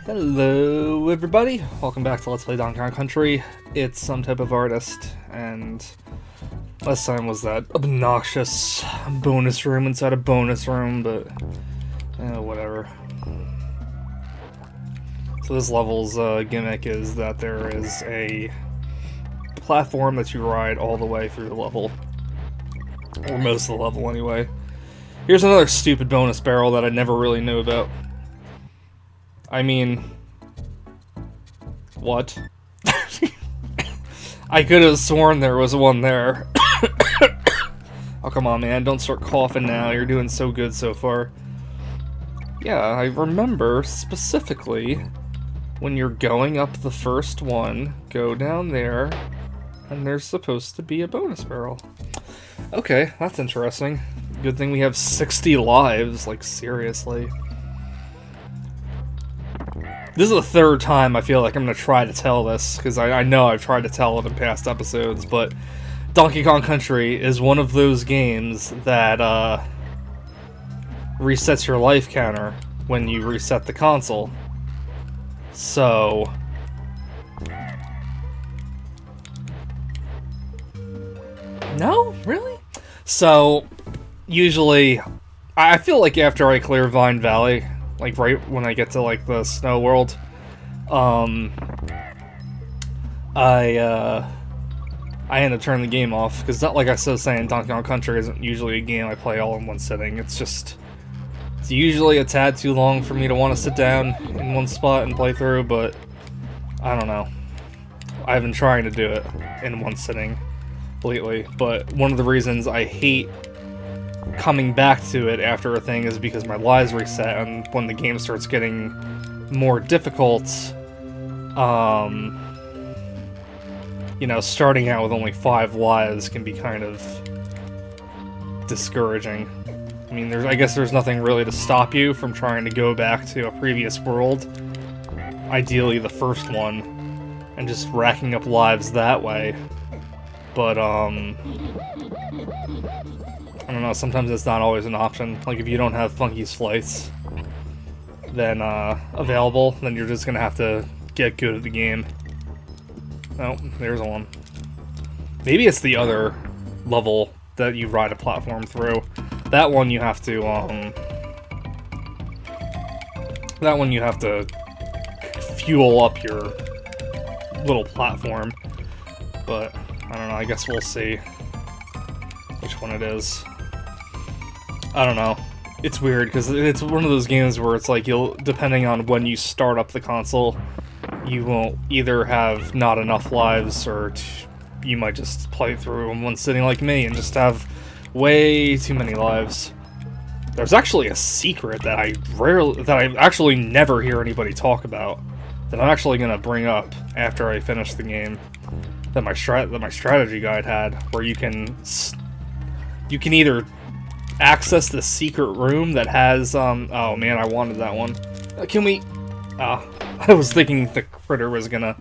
Hello everybody, welcome back to Let's Play Donkey Kong Country. It's some type of artist, and last time was that obnoxious bonus room inside a bonus room, but whatever. So this level's gimmick is that there is a platform that you ride all the way through the level, or most of the level anyway. Here's another stupid bonus barrel that I never really knew about. I mean, what? I could have sworn there was one there. Oh, come on, man. Don't start coughing now. You're doing so good so far. Yeah, I remember specifically when you're going up the first one, go down there, and there's supposed to be a bonus barrel. Okay, that's interesting. Good thing we have 60 lives, like, seriously. This is the third time I feel like I'm going to try to tell this, because I know I've tried to tell it in past episodes, but Donkey Kong Country is one of those games that resets your life counter when you reset the console. So no? Really? So usually I feel like after I clear Vine Valley, like right when I get to like the snow world, I end up turning the game off, because not like I was saying, Donkey Kong Country isn't usually a game I play all in one sitting. It's usually a tad too long for me to want to sit down in one spot and play through, but I don't know. I've been trying to do it in one sitting lately, but one of the reasons I hate coming back to it after a thing is because my lives reset, and when the game starts getting more difficult, you know, starting out with only 5 lives can be kind of discouraging. I mean, I guess there's nothing really to stop you from trying to go back to a previous world, ideally the first one, and just racking up lives that way, but I don't know, sometimes it's not always an option. Like, if you don't have Funky's Flights then available, then you're just gonna have to get good at the game. Oh, there's one. Maybe it's the other level that you ride a platform through. That one you have to, fuel up your little platform. But, I don't know, I guess we'll see which one it is. I don't know. It's weird, because it's one of those games where it's like, depending on when you start up the console, you won't either have not enough lives, or you might just play through in one sitting like me and just have way too many lives. There's actually a secret that I actually never hear anybody talk about, that I'm actually gonna bring up after I finish the game, that my strategy guide had, where you can either access the secret room that has, oh man, I wanted that one. Can we, I was thinking the critter was gonna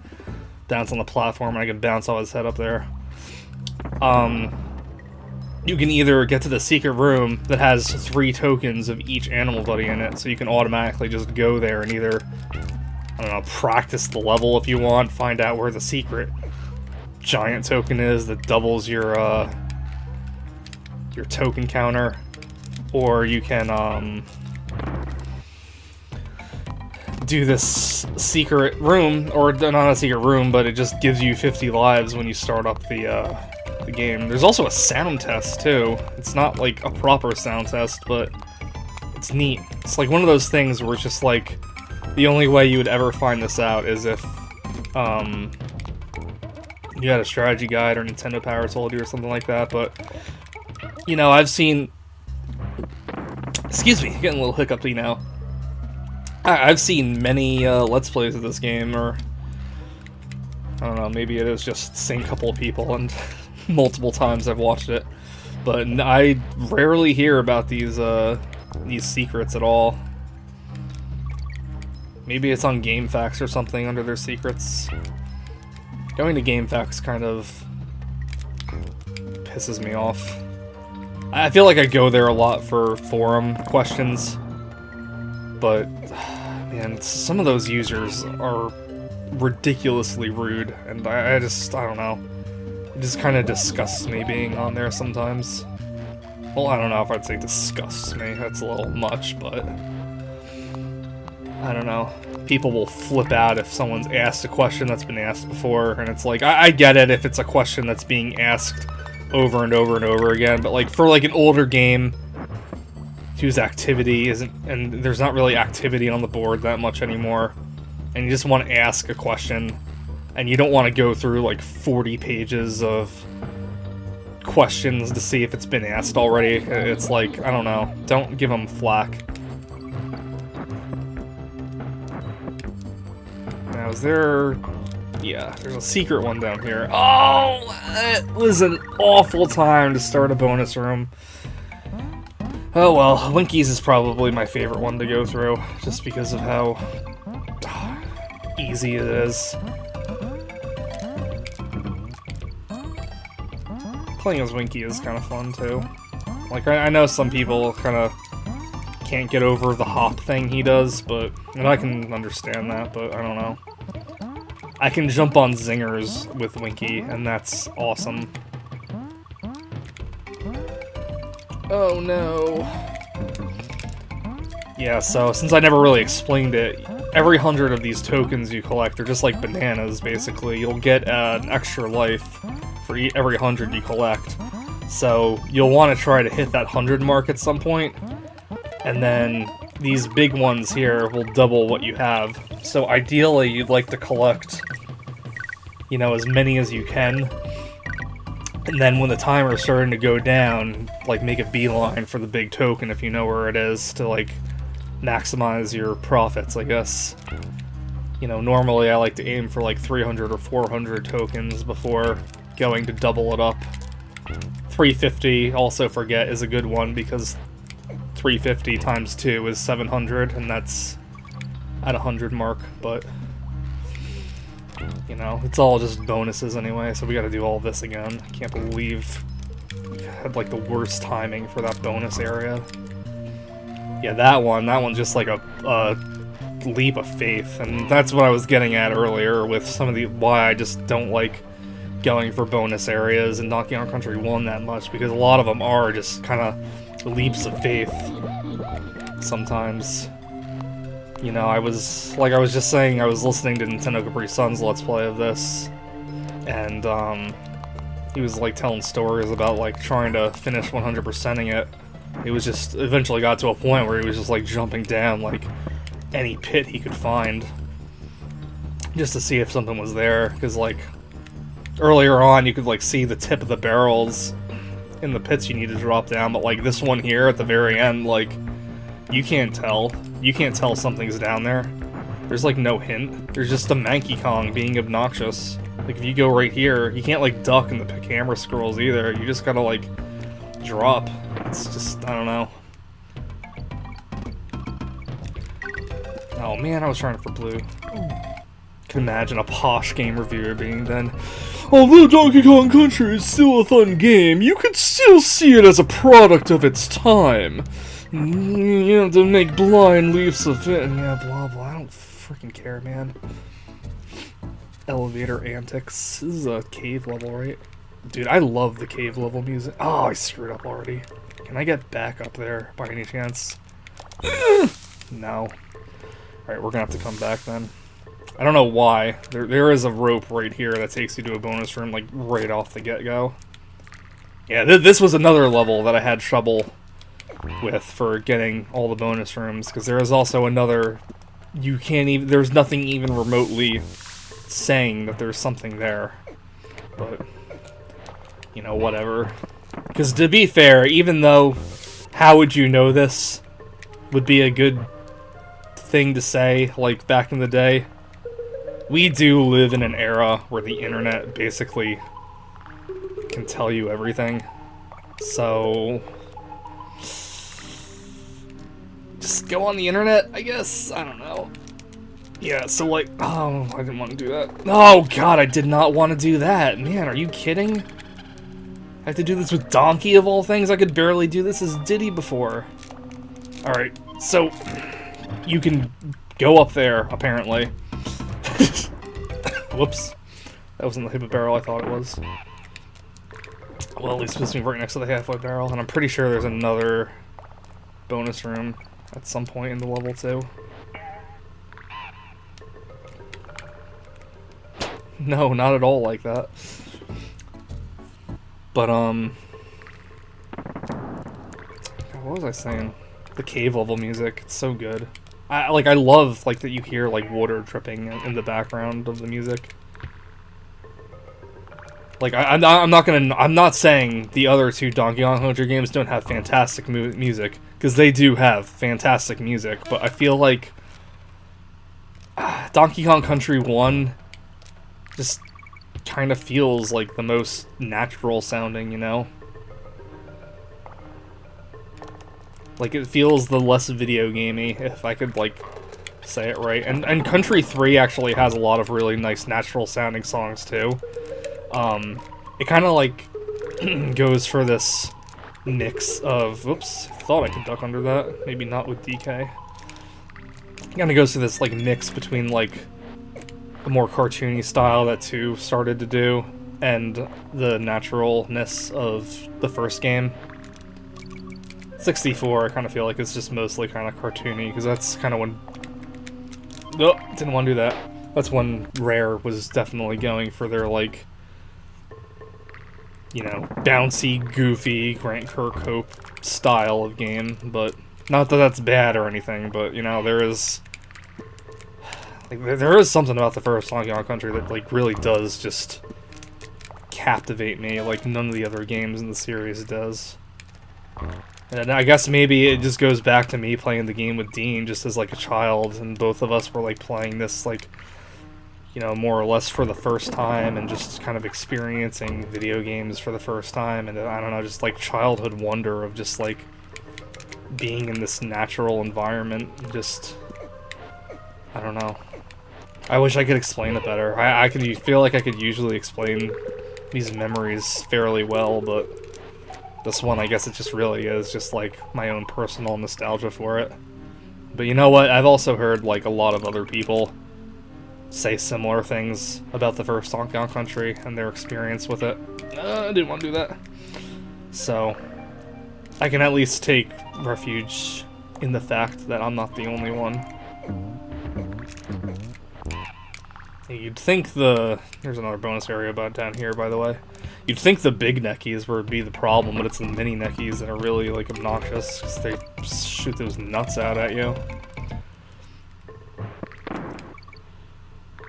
bounce on the platform and I could bounce off his head up there. You can either get to the secret room that has 3 tokens of each animal buddy in it, so you can automatically just go there and either, I don't know, practice the level if you want, find out where the secret giant token is that doubles your token counter, or you can do this secret room, or not a secret room, but it just gives you 50 lives when you start up the game. There's also a sound test too. It's not like a proper sound test, but it's neat. It's like one of those things where it's just like, the only way you would ever find this out is if you had a strategy guide or Nintendo Power told you or something like that. But you know, I've seen, excuse me, getting a little hiccupy now. I've seen many Let's Plays of this game, or I don't know, maybe it is just the same couple of people, and multiple times I've watched it, but I rarely hear about these secrets at all. Maybe it's on GameFAQs or something under their secrets. Going to GameFAQs kind of pisses me off. I feel like I go there a lot for forum questions, but And some of those users are ridiculously rude, and I don't know. It just kind of disgusts me being on there sometimes. Well, I don't know if I'd say disgusts me, that's a little much, but I don't know. People will flip out if someone's asked a question that's been asked before, and it's like, I get it if it's a question that's being asked over and over and over again, but like for like an older game whose activity isn't, and there's not really activity on the board that much anymore, and you just want to ask a question, and you don't want to go through like 40 pages of questions to see if it's been asked already. It's like, I don't know, don't give them flack. Now, is there... yeah, there's a secret one down here. Oh, it was an awful time to start a bonus room. Oh well, Winky's is probably my favorite one to go through, just because of how easy it is. Playing as Winky is kind of fun too. Like, I know some people kind of can't get over the hop thing he does, but, and I can understand that, but I don't know. I can jump on zingers with Winky, and that's awesome. Oh no. Yeah, so since I never really explained it, every 100 of these tokens you collect are just like bananas, basically. You'll get an extra life for every 100 you collect. So you'll want to try to hit that 100 mark at some point, and then these big ones here will double what you have. So ideally, you'd like to collect, you know, as many as you can. And then when the timer's starting to go down, like, make a beeline for the big token if you know where it is, to, like, maximize your profits, I guess. You know, normally I like to aim for, like, 300 or 400 tokens before going to double it up. 350, also forget, is a good one, because 350 times 2 is 700, and that's at 100 mark, but... you know, it's all just bonuses anyway, so we gotta do all this again. I can't believe I had, like, the worst timing for that bonus area. Yeah, that one's just like a leap of faith, and that's what I was getting at earlier with some of the, why I just don't like going for bonus areas in Donkey Kong Country 1 that much, because a lot of them are just kind of leaps of faith sometimes. You know, I was just saying, I was listening to Nintendo Capri Sun's Let's Play of this, and, he was, like, telling stories about, like, trying to finish 100%ing it. He was just, eventually got to a point where he was just, like, jumping down, like, any pit he could find, just to see if something was there, because, like, earlier on, you could, like, see the tip of the barrels in the pits you need to drop down, but, like, this one here at the very end, like, you can't tell. You can't tell something's down there. There's, like, no hint. There's just the Manky Kong being obnoxious. Like, if you go right here, you can't, like, duck in the camera scrolls either. You just gotta, like, drop. It's just, I don't know. Oh, man, I was trying for blue. Can imagine a posh game reviewer being then, although Donkey Kong Country is still a fun game, you could still see it as a product of its time. You have to make blind leaps of it. Yeah, blah blah. I don't freaking care, man. Elevator antics. This is a cave level, right? Dude, I love the cave level music. Oh, I screwed up already. Can I get back up there by any chance? No. Alright, we're gonna have to come back then. I don't know why. There is a rope right here that takes you to a bonus room, like, right off the get-go. Yeah, this was another level that I had trouble with for getting all the bonus rooms, because there is also another, you can't even, there's nothing even remotely saying that there's something there, but, you know, whatever. Because to be fair, even though how would you know this would be a good thing to say, like back in the day, we do live in an era where the internet basically can tell you everything, so just go on the internet, I guess? I don't know. Yeah, so like, oh, I didn't want to do that. Oh god, I did not want to do that. Man, are you kidding? I have to do this with Donkey of all things? I could barely do this as Diddy before. Alright, so you can Go up there, apparently. Whoops. That wasn't the hippo barrel I thought it was. Well, at least it's right next to the halfway barrel, and I'm pretty sure there's another bonus room at some point in the level, too. No, not at all like that. But, God, what was I saying? The cave level music, it's so good. I love, like, that you hear, like, water dripping in the background of the music. Like, I'm not saying the other two Donkey Kong Country games don't have fantastic music, because they do have fantastic music, but I feel like Donkey Kong Country 1 just kind of feels like the most natural sounding, you know? Like, it feels the less video gamey, if I could, like, say it right. And Country 3 actually has a lot of really nice natural sounding songs, too. It kind of, like, goes for this mix of... Oops, thought I could duck under that. Maybe not with DK. It kind of goes to this, like, mix between, like, the more cartoony style that 2 started to do, and the naturalness of the first game. 64, I kind of feel like it's just mostly kind of cartoony, because that's kind of when... Oh, didn't want to do that. That's when Rare was definitely going for their, like, you know, bouncy, goofy, Grant Kirkhope style of game, but not that that's bad or anything, but, you know, there is... Like, there is something about the first Donkey Kong Country that, like, really does just captivate me, like none of the other games in the series does. And I guess maybe it just goes back to me playing the game with Dean just as, like, a child, and both of us were, like, playing this, like, you know, more or less for the first time, and just kind of experiencing video games for the first time, and I don't know, just, like, childhood wonder of just, like, being in this natural environment, just... I don't know. I wish I could explain it better. I feel like I could usually explain these memories fairly well, but this one, I guess it just really is just, like, my own personal nostalgia for it. But you know what? I've also heard, like, a lot of other people say similar things about the first Donkey Kong Country and their experience with it. I didn't want to do that. So, I can at least take refuge in the fact that I'm not the only one. You'd think there's another bonus area about down here, by the way. You'd think the big neckies would be the problem, but it's the mini neckies that are really, like, obnoxious, because they shoot those nuts out at you.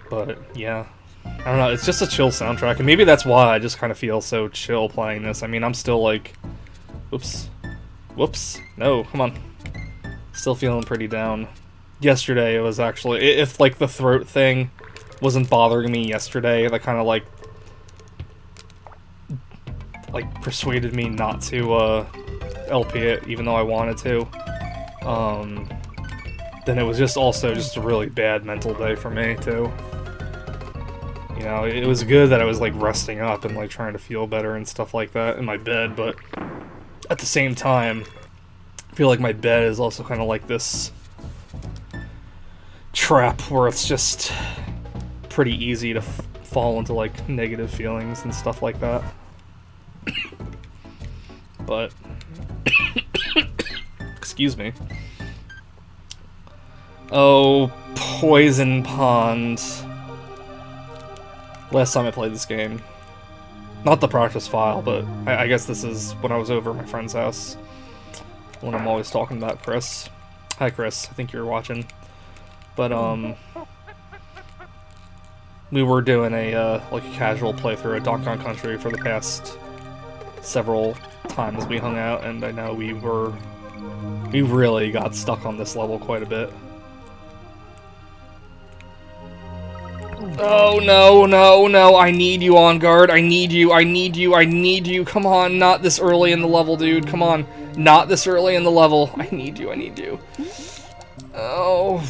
But, yeah. I don't know, it's just a chill soundtrack, and maybe that's why I just kind of feel so chill playing this. I mean, I'm still, like... Oops. Whoops. No, come on. Still feeling pretty down. Yesterday, it was actually... If, like, the throat thing wasn't bothering me yesterday, that kind of, like, persuaded me not to, LP it, even though I wanted to. Then it was just also just a really bad mental day for me, too. You know, it was good that I was, like, resting up and, like, trying to feel better and stuff like that in my bed, but at the same time, I feel like my bed is also kind of like this trap where it's just pretty easy to fall into, like, negative feelings and stuff like that. But excuse me. Oh, Poison Pond. Last time I played this game. Not the practice file, but I guess this is when I was over at my friend's house. When I'm always talking about Chris. Hi Chris, I think you're watching. But we were doing a like a casual playthrough of Donkey Kong Country for the past several times we hung out, and I know we really got stuck on this level quite a bit. Oh no, no, no, I need you on guard, I need you, I need you, I need you, come on, not this early in the level, dude, come on, not this early in the level, I need you, I need you. Oh.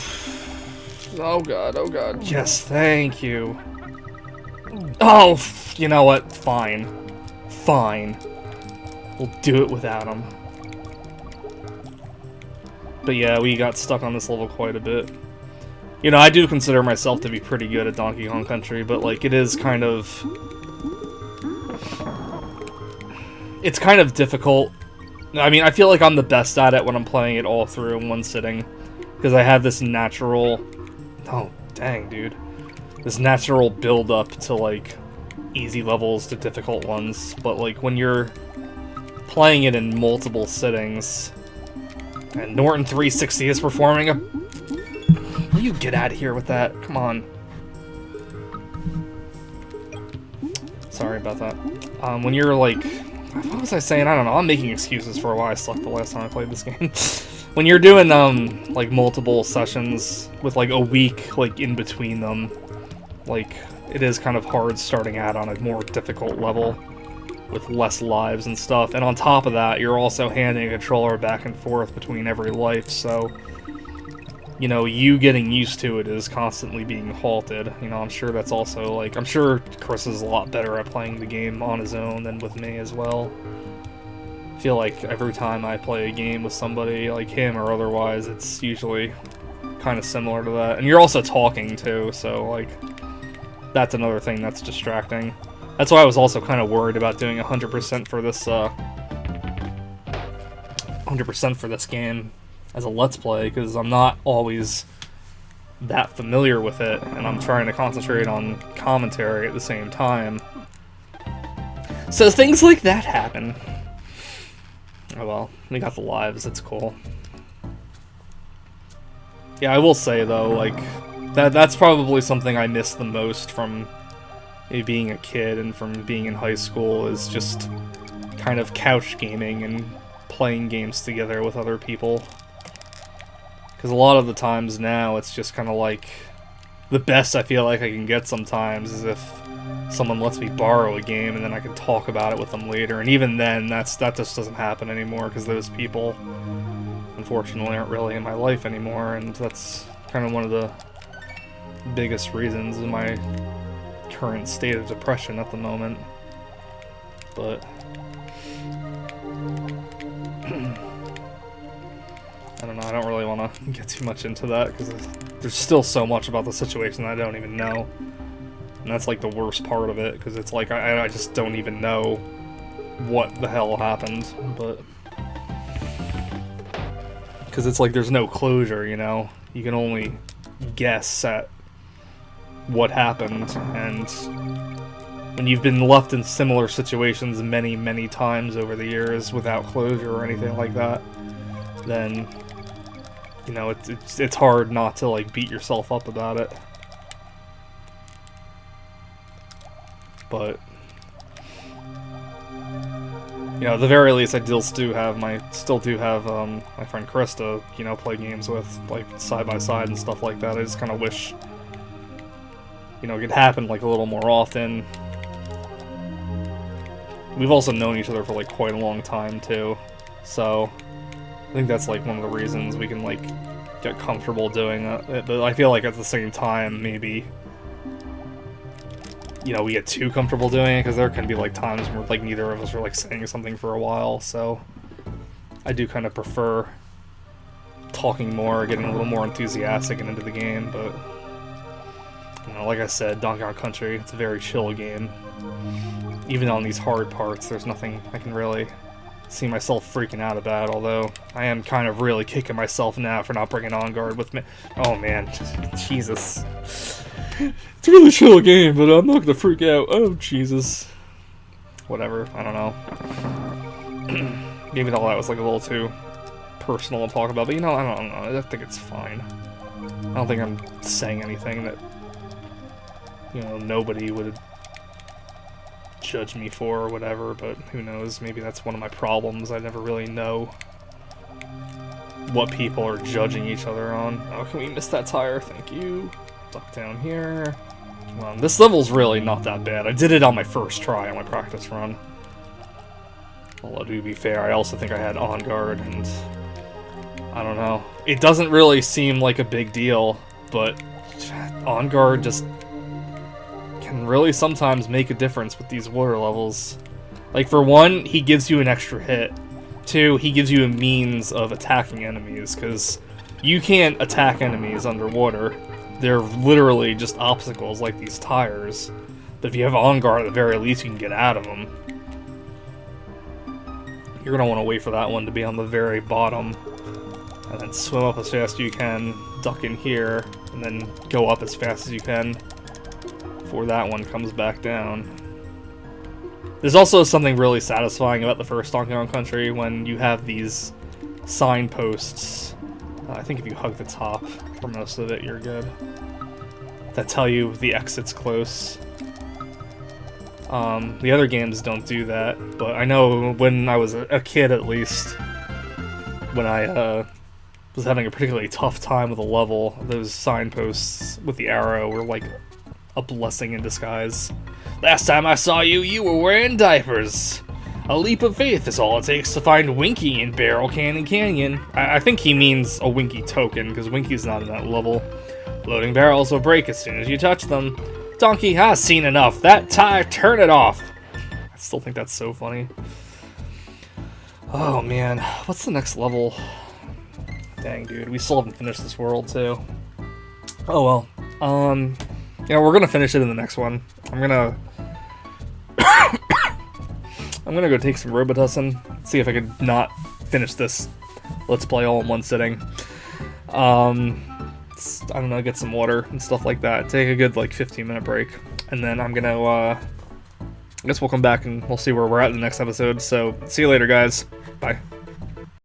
Oh god, yes, thank you. Oh, you know what, fine. Fine. We'll do it without him. But yeah, we got stuck on this level quite a bit. You know, I do consider myself to be pretty good at Donkey Kong Country, but, like, it is kind of... It's kind of difficult. I mean, I feel like I'm the best at it when I'm playing it all through in one sitting. Because I have this natural... Oh, dang, dude. This natural build-up to, like, easy levels to difficult ones. But, like, when you're playing it in multiple sittings... And Norton 360 is performing a... Will you get out of here with that? Come on. Sorry about that. When you're, like... What was I saying? I don't know. I'm making excuses for why I sucked the last time I played this game. When you're doing, like, multiple sessions with, like, a week, like, in between them, like, it is kind of hard starting out on a more difficult level with less lives and stuff. And on top of that, you're also handing a controller back and forth between every life, so... You know, you getting used to it is constantly being halted. You know, I'm sure that's also, like... I'm sure Chris is a lot better at playing the game on his own than with me as well. I feel like every time I play a game with somebody, like him or otherwise, it's usually kind of similar to that. And you're also talking, too, so, like... That's another thing that's distracting. That's why I was also kind of worried about doing 100% for this, 100% for this game as a Let's Play, because I'm not always that familiar with it, and I'm trying to concentrate on commentary at the same time. So things like that happen. Oh well, we got the lives, it's cool. Yeah, I will say though, like, that's probably something I miss the most from being a kid and from being in high school, is just kind of couch gaming and playing games together with other people. Because a lot of the times now, it's just kind of like, the best I feel like I can get sometimes is if someone lets me borrow a game and then I can talk about it with them later. And even then, that just doesn't happen anymore, because those people, unfortunately, aren't really in my life anymore. And that's kind of one of the biggest reasons in my current state of depression at the moment. But... I don't know, I don't really want to get too much into that, because there's still so much about the situation that I don't even know. And that's, like, the worst part of it, because it's like, I just don't even know what the hell happened, but... Because it's like there's no closure, you know? You can only guess at what happened, and when you've been left in similar situations many, many times over the years without closure or anything like that, then... You know, it's hard not to, like, beat yourself up about it. But, you know, at the very least, I still do have my friend Chris to, you know, play games with, like, side by side and stuff like that. I just kind of wish, you know, it could happen, like, a little more often. We've also known each other for, like, quite a long time, too. So... I think that's, like, one of the reasons we can, like, get comfortable doing it. But I feel like at the same time, maybe, you know, we get too comfortable doing it, because there can be, like, times where, like, neither of us are, like, saying something for a while, so I do kind of prefer talking more, getting a little more enthusiastic and into the game, but, you know, like I said, Donkey Kong Country, it's a very chill game. Even on these hard parts, there's nothing I can really see myself freaking out about, although I am kind of really kicking myself now for not bringing On Guard with me. Oh man, Jesus. It's a really chill game, but I'm not gonna freak out. Oh, Jesus. Whatever, I don't know. Maybe all that was like a little too personal to talk about, but you know, I don't know, I think it's fine. I don't think I'm saying anything that, you know, nobody would judge me for or whatever, but who knows, maybe that's one of my problems. I never really know what people are judging each other on. Oh, can we miss that tire? Thank you. Duck down here. This level's really not that bad. I did it on my first try on my practice run. Although, to be fair, I also think I had On Guard, and I don't know. It doesn't really seem like a big deal, but On Guard just can really sometimes make a difference with these water levels. Like, for one, he gives you an extra hit. Two, he gives you a means of attacking enemies, because you can't attack enemies underwater. they're literally just obstacles like these tires. But if you have on guard, at the very least, you can get out of them. You're going to want to wait for that one to be on the very bottom. And then swim up as fast as you can, duck in here, and then go up as fast as you can before that one comes back down. There's also something really satisfying about the first Donkey Kong Country when you have these signposts. I think if you hug the top for most of it, you're good. That tell you the exit's close. The other games don't do that, but I know when I was a kid, at least, when I was having a particularly tough time with a level, those signposts with the arrow were like a blessing in disguise. Last time I saw you, you were wearing diapers. A leap of faith is all it takes to find Winky in Barrel Cannon Canyon. I think he means a Winky token, because Winky's not in that level. Floating barrels will break as soon as you touch them. Donkey has seen enough. That tire, turn it off. I still think that's so funny. Oh man, what's the next level? Dang, dude, we still haven't finished this world too. Oh well. Yeah, we're gonna finish it in the next one. I'm gonna go take some Robitussin, see if I could not finish this Let's Play all in one sitting. I don't know, get some water and stuff like that. Take a good, like, 15-minute break. And then I'm gonna, I guess we'll come back and we'll see where we're at in the next episode. So, see you later, guys. Bye.